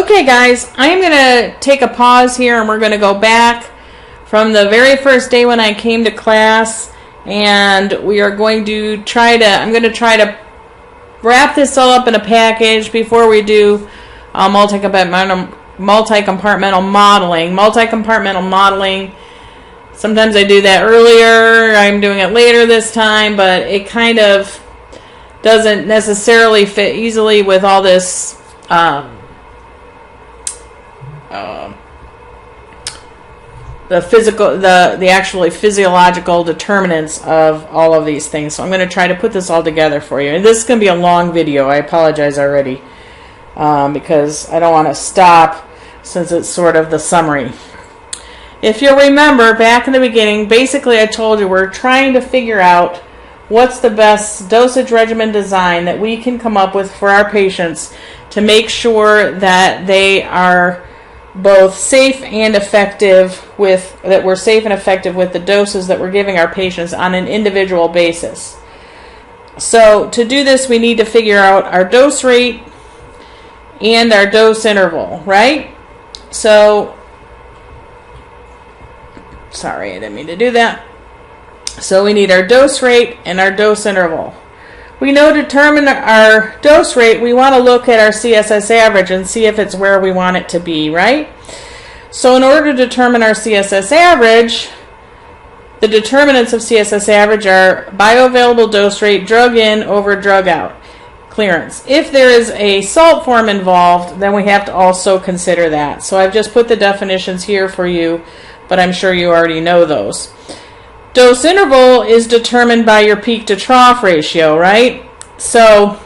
Okay guys, I'm going to take a pause here and we're going to go back from the very first day when I came to class, and we are going to I'm going to try to wrap this all up in a package before we do multi-compartmental modeling. Multi-compartmental modeling, sometimes I do that earlier, I'm doing it later this time, but it kind of doesn't necessarily fit easily with all this the actually physiological determinants of all of these things. So I'm going to try to put this all together for you. And this is going to be a long video. I apologize already because I don't want to stop since it's sort of the summary. If you'll remember back in the beginning, basically I told you we're trying to figure out what's the best dosage regimen design that we can come up with for our patients to make sure that they are both safe and effective with the doses that we're giving our patients on an individual basis. So to do this, we need to figure out our dose rate and our dose interval, right? So, sorry, I didn't mean to do that. So we need our dose rate and our dose interval. We know to determine our dose rate, we want to look at our CSS average and see if it's where we want it to be, right? So in order to determine our CSS average, the determinants of CSS average are bioavailable dose rate, drug in over drug out, clearance. If there is a salt form involved, then we have to also consider that. So I've just put the definitions here for you, but I'm sure you already know those. Dose interval is determined by your peak to trough ratio, right? So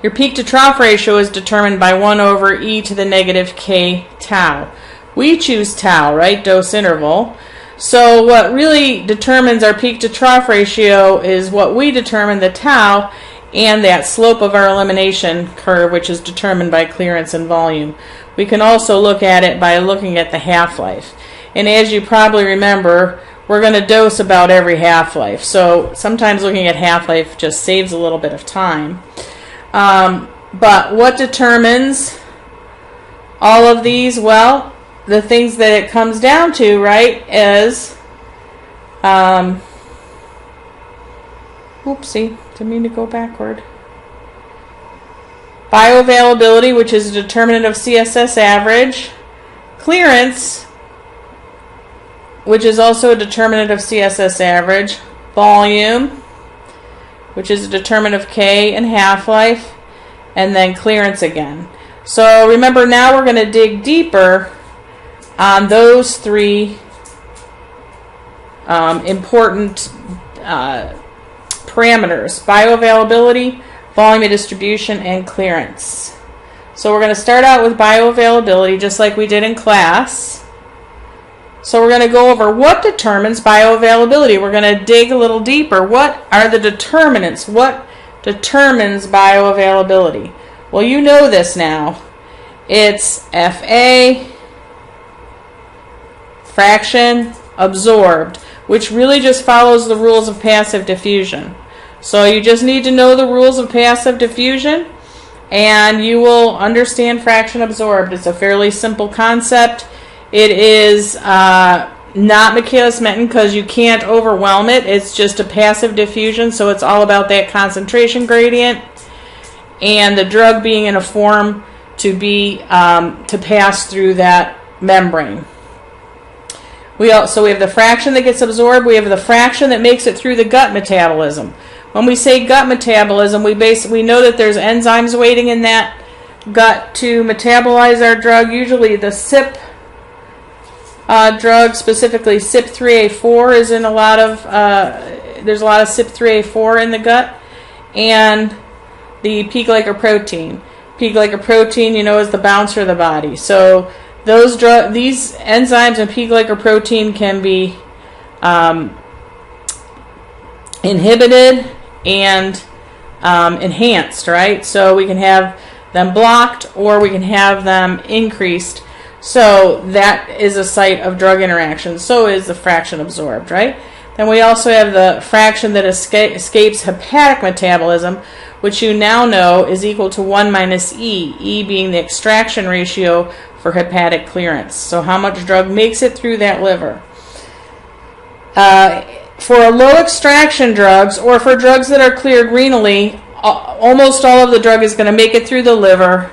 your peak to trough ratio is determined by 1 over e to the negative k tau. We choose tau, right? Dose interval. So what really determines our peak to trough ratio is what we determine, the tau, and that slope of our elimination curve, which is determined by clearance and volume. We can also look at it by looking at the half-life. And as you probably remember, we're going to dose about every half-life. So sometimes looking at half-life just saves a little bit of time. But what determines all of these? Well, the things that it comes down to, right, is, oopsie, didn't mean to go backward. Bioavailability, which is a determinant of CSS average. Clearance, which is also a determinant of CSS average. Volume, which is a determinant of K and half-life. And then clearance again. So remember, now we're going to dig deeper on those three important parameters: bioavailability, volume of distribution, and clearance. So we're going to start out with bioavailability just like we did in class. So we're going to go over what determines bioavailability. We're going to dig a little deeper. What are the determinants? What determines bioavailability? Well, you know this now. It's FA, fraction absorbed, which really just follows the rules of passive diffusion. So you just need to know the rules of passive diffusion and you will understand fraction absorbed. It's a fairly simple concept. It is not Michaelis-Menten because you can't overwhelm it. It's just a passive diffusion, so it's all about that concentration gradient and the drug being in a form to pass through that membrane. We have the fraction that gets absorbed. We have the fraction that makes it through the gut metabolism. When we say gut metabolism, we know that there's enzymes waiting in that gut to metabolize our drug. Usually the CYP drug, specifically CYP3A4, is in a lot of there's a lot of CYP3A4 in the gut, and the P-glycoprotein. P-glycoprotein, you know, is the bouncer of the body. So these enzymes and P-glycoprotein can be inhibited and enhanced, right? So we can have them blocked or we can have them increased. So that is a site of drug interaction. So is the fraction absorbed, right? Then we also have the fraction that escapes hepatic metabolism, which you now know is equal to 1 minus E, E being the extraction ratio for hepatic clearance. So how much drug makes it through that liver. For low extraction drugs, or for drugs that are cleared renally, almost all of the drug is going to make it through the liver,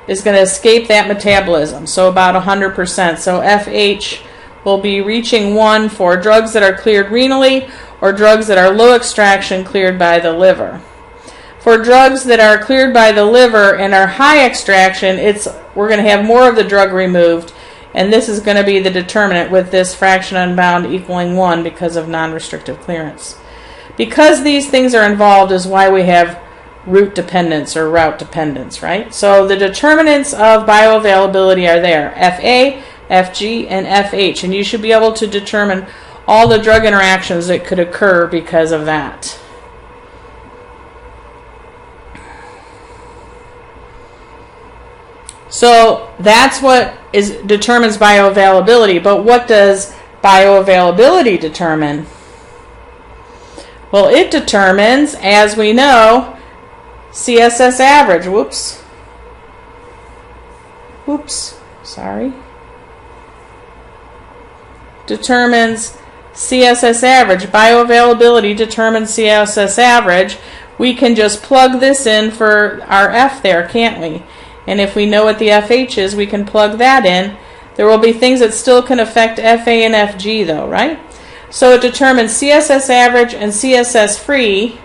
is going to escape that metabolism, so about 100%. So FH will be reaching 1 for drugs that are cleared renally or drugs that are low extraction cleared by the liver. For drugs that are cleared by the liver and are high extraction, we're going to have more of the drug removed, and this is going to be the determinant with this fraction unbound equaling 1 because of non-restrictive clearance. Because these things are involved is why we have route dependence or route dependence, right? So the determinants of bioavailability are there, FA, FG, and FH, and you should be able to determine all the drug interactions that could occur because of that. So that's what determines bioavailability, but what does bioavailability determine? Well, it determines, as we know, CSS average. Determines CSS average. Bioavailability determines CSS average. We can just plug this in for our F there, can't we? And if we know what the FH is, we can plug that in. There will be things that still can affect FA and FG though, right? So it determines CSS average and CSS free.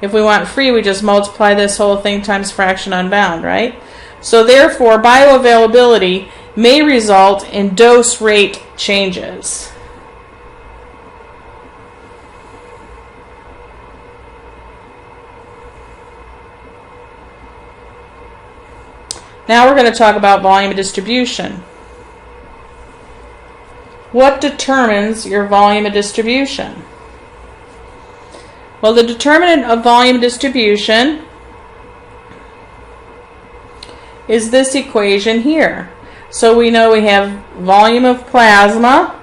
If we want free, we just multiply this whole thing times fraction unbound, right? So therefore, bioavailability may result in dose rate changes. Now we're going to talk about volume of distribution. What determines your volume of distribution? Well, the determinant of volume distribution is this equation here. So we know we have volume of plasma,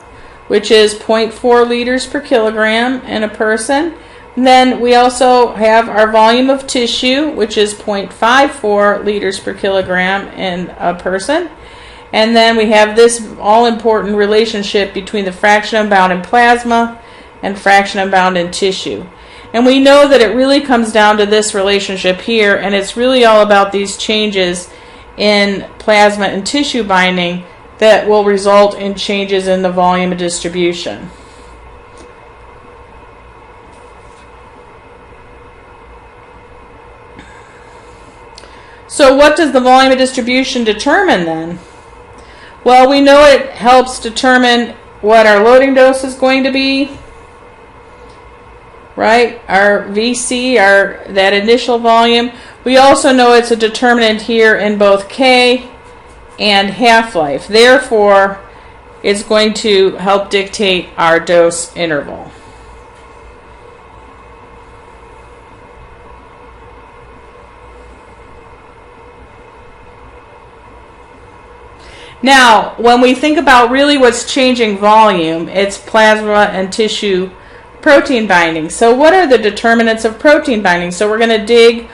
which is 0.4 liters per kilogram in a person. And then we also have our volume of tissue, which is 0.54 liters per kilogram in a person. And then we have this all-important relationship between the fraction unbound in plasma and fraction unbound in tissue. And we know that it really comes down to this relationship here, and it's really all about these changes in plasma and tissue binding that will result in changes in the volume of distribution. So what does the volume of distribution determine then? Well, we know it helps determine what our loading dose is going to be, right? Our VC, that initial volume. We also know it's a determinant here in both K and half-life. Therefore, it's going to help dictate our dose interval. Now, when we think about really what's changing volume, it's plasma and tissue protein binding. So what are the determinants of protein binding? So we're going to dig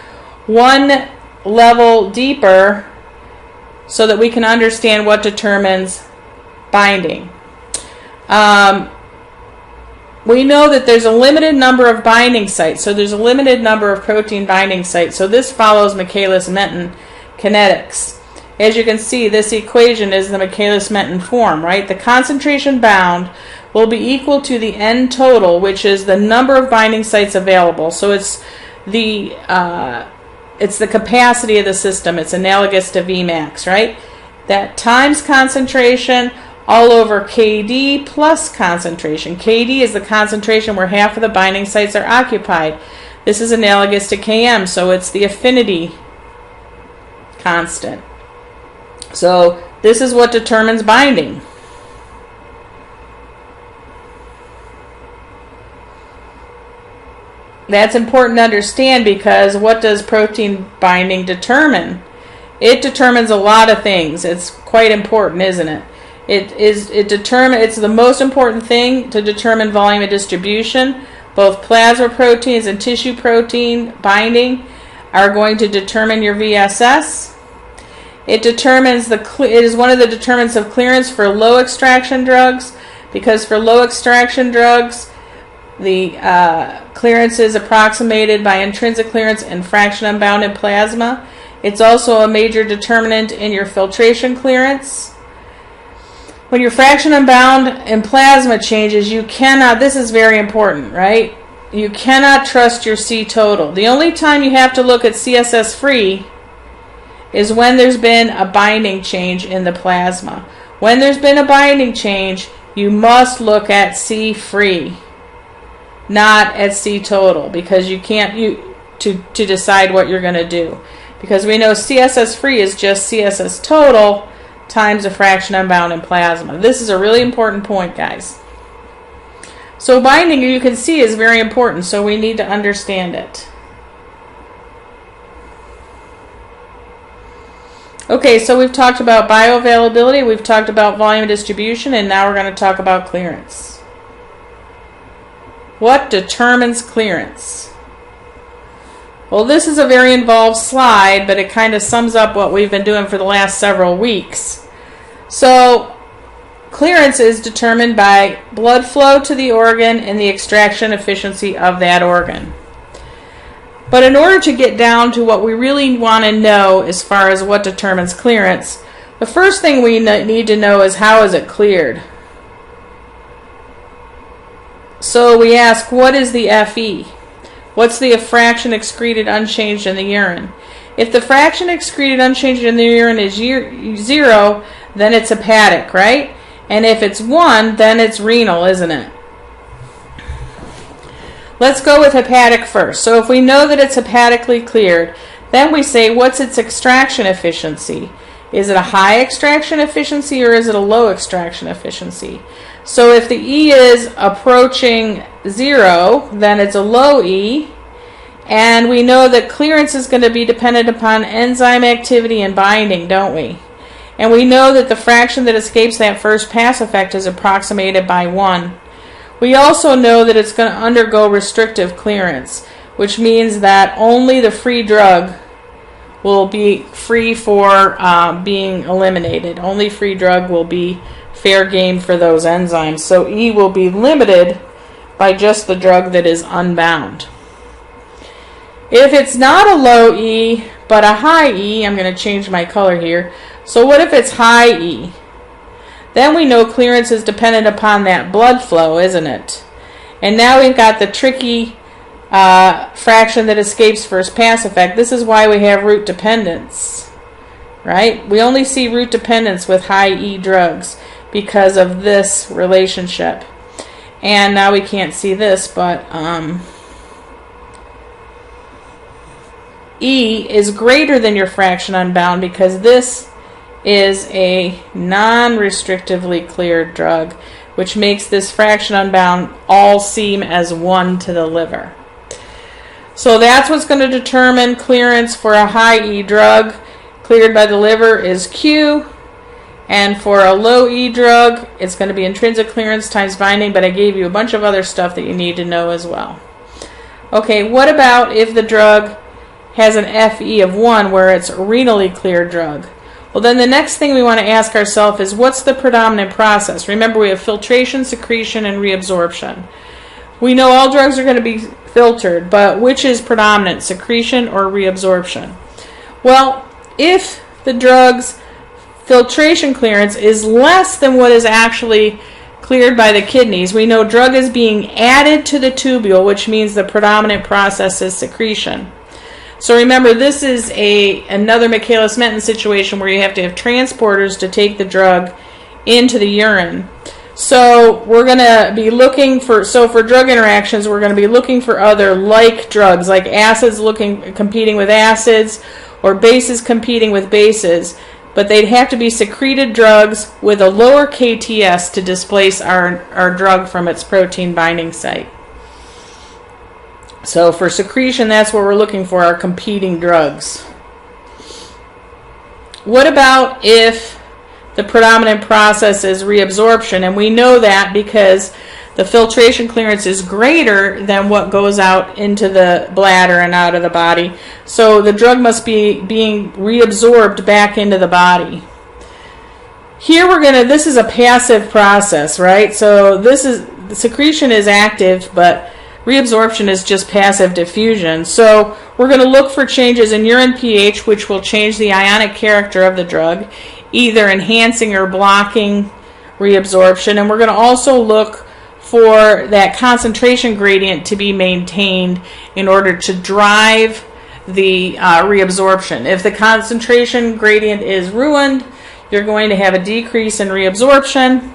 one level deeper so that we can understand what determines binding. We know that there's a limited number of binding sites, so there's a limited number of protein binding sites. So this follows Michaelis-Menten kinetics. As you can see, this equation is the Michaelis-Menten form, right? The concentration bound will be equal to the N total, which is the number of binding sites available. So it's the capacity of the system. It's analogous to Vmax, right? That times concentration all over Kd plus concentration. Kd is the concentration where half of the binding sites are occupied. This is analogous to Km, so it's the affinity constant. So this is what determines binding. That's important to understand because what does protein binding determine? It determines a lot of things. It's quite important, isn't it? It's the most important thing to determine volume of distribution. Both plasma proteins and tissue protein binding are going to determine your VSS. It is one of the determinants of clearance for low extraction drugs, because for low extraction drugs, the clearance is approximated by intrinsic clearance and fraction unbound in plasma. It's also a major determinant in your filtration clearance. When your fraction unbound in plasma changes, you cannot, this is very important, right? You cannot trust your C total. The only time you have to look at CSS free is when there's been a binding change in the plasma. When there's been a binding change, you must look at C free, not at C total, because you can't to decide what you're going to do. Because we know CSS free is just CSS total times the fraction unbound in plasma. This is a really important point, guys. So binding, you can see, is very important, so we need to understand it. Okay, so we've talked about bioavailability, we've talked about volume distribution, and now we're going to talk about clearance. What determines clearance? Well, this is a very involved slide, but it kind of sums up what we've been doing for the last several weeks. So, clearance is determined by blood flow to the organ and the extraction efficiency of that organ. But in order to get down to what we really want to know as far as what determines clearance, the first thing we need to know is how is it cleared. So we ask, what is the FE? What's the fraction excreted unchanged in the urine? If the fraction excreted unchanged in the urine is 0, then it's hepatic, right? And if it's 1, then it's renal, isn't it? Let's go with hepatic first. So if we know that it's hepatically cleared, then we say, what's its extraction efficiency? Is it a high extraction efficiency or is it a low extraction efficiency? So if the E is approaching 0, then it's a low E. And we know that clearance is going to be dependent upon enzyme activity and binding, don't we? And we know that the fraction that escapes that first pass effect is approximated by 1. We also know that it's going to undergo restrictive clearance, which means that only the free drug will be free for being eliminated. Only free drug will be fair game for those enzymes. So E will be limited by just the drug that is unbound. If it's not a low E, but a high E, I'm going to change my color here. So what if it's high E? Then we know clearance is dependent upon that blood flow, isn't it? And now we've got the tricky fraction that escapes first pass effect. This is why we have route dependence, right? We only see route dependence with high E drugs because of this relationship. And now we can't see this, but E is greater than your fraction unbound because this is a non-restrictively cleared drug, which makes this fraction unbound all seem as 1 to the liver. So that's what's going to determine clearance for a high E drug cleared by the liver is Q, and for a low E drug it's going to be intrinsic clearance times binding, but I gave you a bunch of other stuff that you need to know as well. Okay, what about if the drug has an FE of 1 where it's a renally cleared drug? Well, then the next thing we want to ask ourselves is, what's the predominant process? Remember, we have filtration, secretion, and reabsorption. We know all drugs are going to be filtered, but which is predominant, secretion or reabsorption? Well, if the drug's filtration clearance is less than what is actually cleared by the kidneys, we know drug is being added to the tubule, which means the predominant process is secretion. So remember, this is another Michaelis-Menten situation where you have to have transporters to take the drug into the urine. So we're going to be looking for, for drug interactions, we're going to be looking for other like drugs, like acids competing with acids, or bases competing with bases. But they'd have to be secreted drugs with a lower KTS to displace our drug from its protein binding site. So for secretion, that's what we're looking for, our competing drugs. What about if the predominant process is reabsorption, and we know that because the filtration clearance is greater than what goes out into the bladder and out of the body. So the drug must be being reabsorbed back into the body. Here this is a passive process, right? So the secretion is active, but reabsorption is just passive diffusion. So we're going to look for changes in urine pH, which will change the ionic character of the drug, either enhancing or blocking reabsorption. And we're going to also look for that concentration gradient to be maintained in order to drive the reabsorption. If the concentration gradient is ruined, you're going to have a decrease in reabsorption.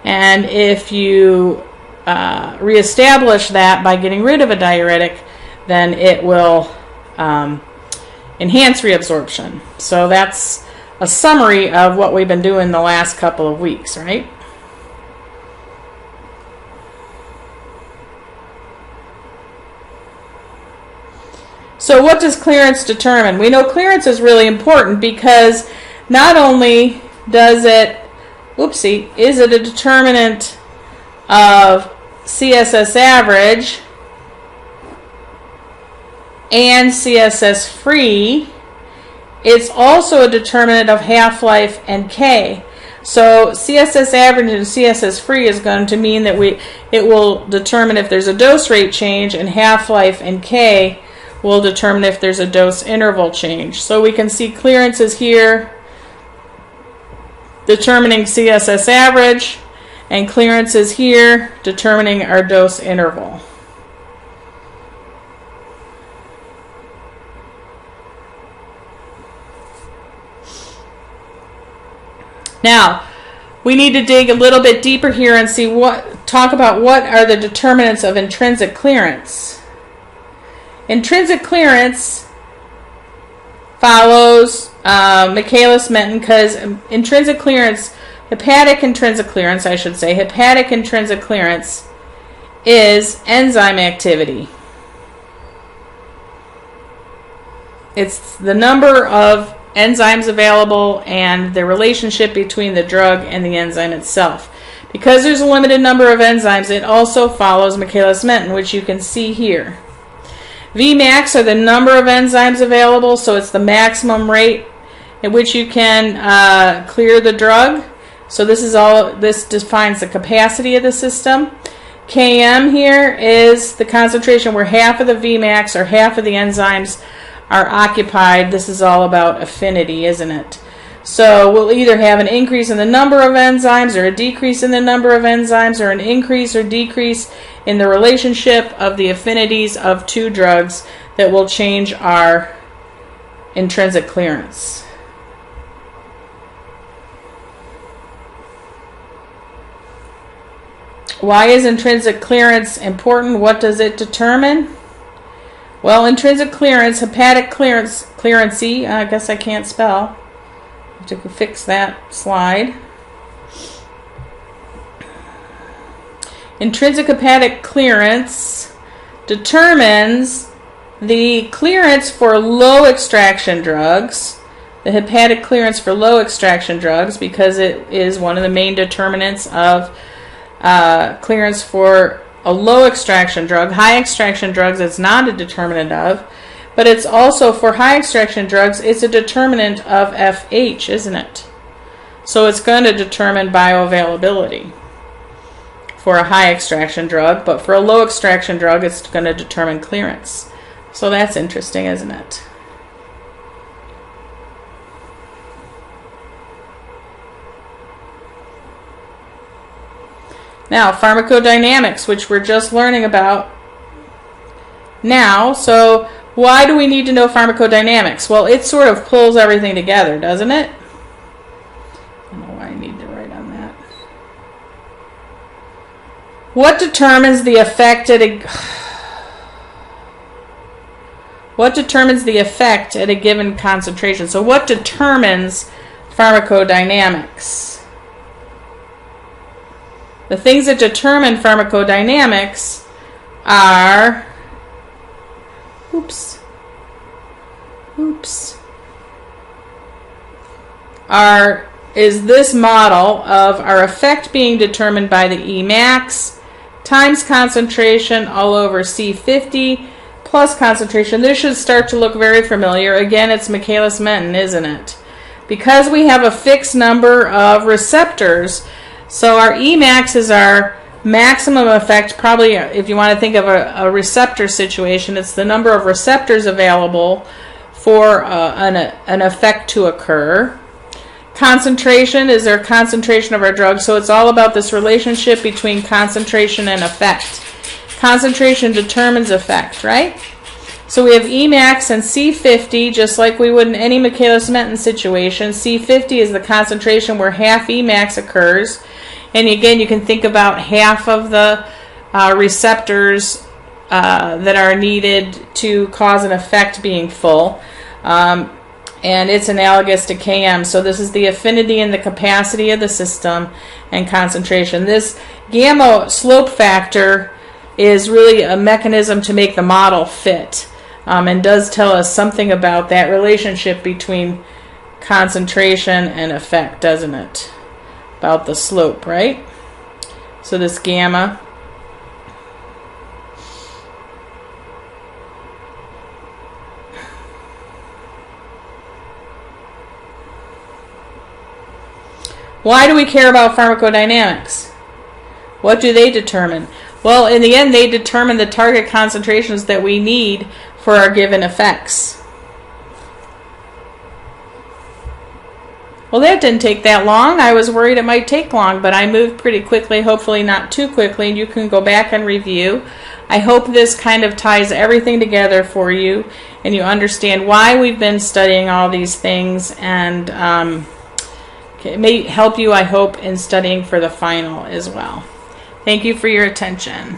And if you reestablish that by getting rid of a diuretic, then it will enhance reabsorption. So that's a summary of what we've been doing the last couple of weeks, right? So what does clearance determine? We know clearance is really important because not only does it, is it a determinant of CSS average and CSS free, it's also a determinant of half-life and K. So CSS average and CSS free is going to mean that it will determine if there's a dose rate change, and half-life and K will determine if there's a dose interval change. So we can see clearances here determining CSS average, and clearances here determining our dose interval. Now, we need to dig a little bit deeper here and talk about what are the determinants of intrinsic clearance. Intrinsic clearance follows Michaelis-Menten, because intrinsic clearance, hepatic intrinsic clearance is enzyme activity. It's the number of enzymes available and the relationship between the drug and the enzyme itself. Because there's a limited number of enzymes, it also follows Michaelis-Menten, which you can see here. Vmax are the number of enzymes available, so it's the maximum rate at which you can clear the drug. So this defines the capacity of the system. Km here is the concentration where half of the Vmax or half of the enzymes are occupied. This is all about affinity, isn't it? So we'll either have an increase in the number of enzymes or a decrease in the number of enzymes, or an increase or decrease in the relationship of the affinities of two drugs that will change our intrinsic clearance. Why is intrinsic clearance important? What does it determine? Well, intrinsic clearance, hepatic clearancy, I guess I can't spell. I have to fix that slide. Intrinsic hepatic clearance determines the clearance for low extraction drugs, the hepatic clearance for low extraction drugs, because it is one of the main determinants of clearance for a low extraction drug. High extraction drugs it's not a determinant of, but it's also, for high extraction drugs, it's a determinant of FH, isn't it? So it's going to determine bioavailability for a high extraction drug, but for a low extraction drug, it's going to determine clearance. So that's interesting, isn't it? Now, pharmacodynamics, which we're just learning about now. So why do we need to know pharmacodynamics? Well, it sort of pulls everything together, doesn't it? I don't know why I need to write on that. What determines the effect at a given concentration? So what determines pharmacodynamics? The things that determine pharmacodynamics are is this model of our effect being determined by the Emax times concentration all over C50 plus concentration. This should start to look very familiar. Again, it's Michaelis-Menten, isn't it? Because we have a fixed number of receptors, so our Emax is our maximum effect. Probably, if you want to think of a receptor situation, it's the number of receptors available for an effect to occur. Concentration is our concentration of our drug, so it's all about this relationship between concentration and effect. Concentration determines effect, right? So we have Emax and C50, just like we would in any Michaelis-Menten situation. C50 is the concentration where half Emax occurs. And again, you can think about half of the receptors that are needed to cause an effect being full. And it's analogous to Km. So this is the affinity and the capacity of the system and concentration. This gamma slope factor is really a mechanism to make the model fit, and does tell us something about that relationship between concentration and effect, doesn't it? About the slope, right? So this gamma Why do we care about pharmacodynamics? What do they determine? Well, in the end, they determine the target concentrations that we need for our given effects. Well, that didn't take that long. I was worried it might take long, but I moved pretty quickly, hopefully not too quickly, and you can go back and review. I hope this kind of ties everything together for you, and you understand why we've been studying all these things, and it may help you, I hope, in studying for the final as well. Thank you for your attention.